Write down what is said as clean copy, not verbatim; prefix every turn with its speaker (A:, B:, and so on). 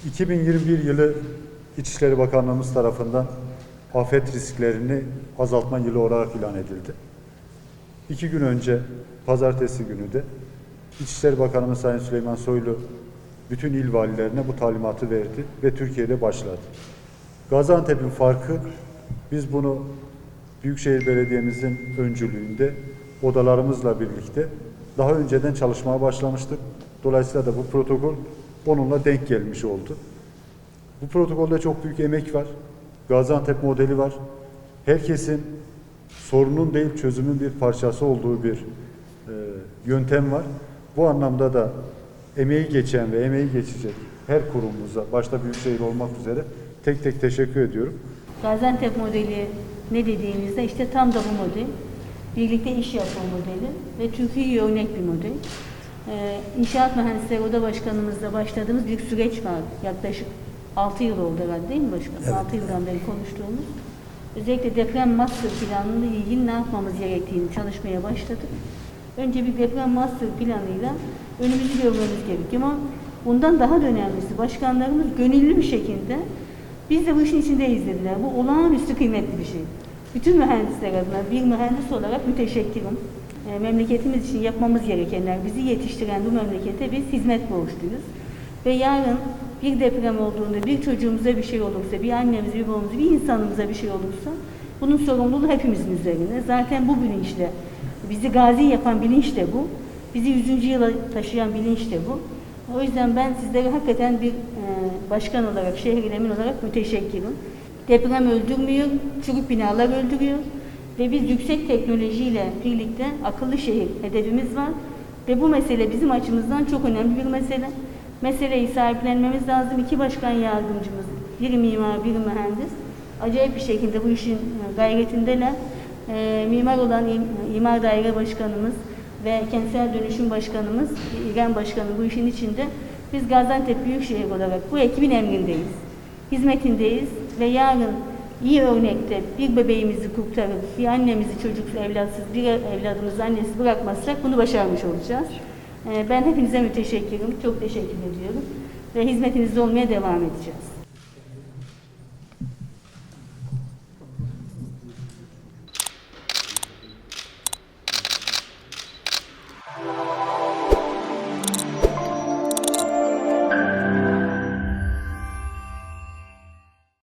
A: 2021 yılı İçişleri Bakanlığımız tarafından afet risklerini azaltma yılı olarak ilan edildi. 2 gün önce pazartesi günü de İçişleri Bakanımız Sayın Süleyman Soylu bütün il valilerine bu talimatı verdi ve Türkiye'de başladı. Gaziantep'in farkı, biz bunu Büyükşehir Belediye'mizin öncülüğünde odalarımızla birlikte daha önceden çalışmaya başlamıştık. Dolayısıyla da bu protokol onunla denk gelmiş oldu. Bu protokolde çok büyük emek var. Gaziantep modeli var. Herkesin sorunun değil çözümün bir parçası olduğu bir yöntem var. Bu anlamda da emeği geçen ve emeği geçecek her kurumumuza, başta Büyükşehir olmak üzere tek tek teşekkür ediyorum.
B: Gaziantep modeli ne dediğimizde işte tam da bu model. Birlikte iş yapma modeli ve Türkiye'ye örnek bir model. İnşaat Mühendisleri Oda Başkanımızla başladığımız bir süreç var. Yaklaşık 6 yıl oldu herhalde değil mi başkanım?
A: Evet.
B: 6 yıldan beri konuştuğumuz. Özellikle deprem master planıyla ilgili ne yapmamız gerektiğini çalışmaya başladık. Önce bir deprem master planıyla önümüzü görmemiz gerekiyor ama bundan daha da önemlisi başkanlarımız gönüllü bir şekilde biz de bu işin içindeyiz dediler. Bu olağanüstü kıymetli bir şey. Bütün mühendisler adına bir mühendis olarak müteşekkirim. Memleketimiz için yapmamız gerekenler, bizi yetiştiren bu memlekete biz hizmet borçluyuz. Ve yarın bir deprem olduğunda, bir çocuğumuza bir şey olursa, bir annemize, bir babamıza, bir insanımıza bir şey olursa bunun sorumluluğu hepimizin üzerine. Zaten bu bilinçle, bizi gazi yapan bilinç de bu. Bizi 100. yıla taşıyan bilinç de bu. O yüzden ben sizlere hakikaten bir başkan olarak, şehir emin olarak müteşekkirim. Deprem öldürmüyor, çürük binalar öldürüyor. Ve biz yüksek teknolojiyle birlikte akıllı şehir hedefimiz var. Ve bu mesele bizim açımızdan çok önemli bir mesele. Meseleyi sahiplenmemiz lazım. 2 başkan yardımcımız, biri mimar, biri mühendis. Acayip bir şekilde bu işin gayretindeler. Mimar olan İmar Daire Başkanımız ve Kentsel Dönüşüm Başkanımız, İrem Başkanı bu işin içinde. Biz Gaziantep Büyükşehir olarak bu ekibin emrindeyiz. Hizmetindeyiz ve yarın iyi örnekte bir bebeğimizi kurtarıp bir annemizi çocuksuz, evlatsız, bir evladımızı annesiz bırakmazsak bunu başarmış olacağız. Ben hepinize müteşekkirim, çok teşekkür ediyorum ve hizmetinizde olmaya devam edeceğiz.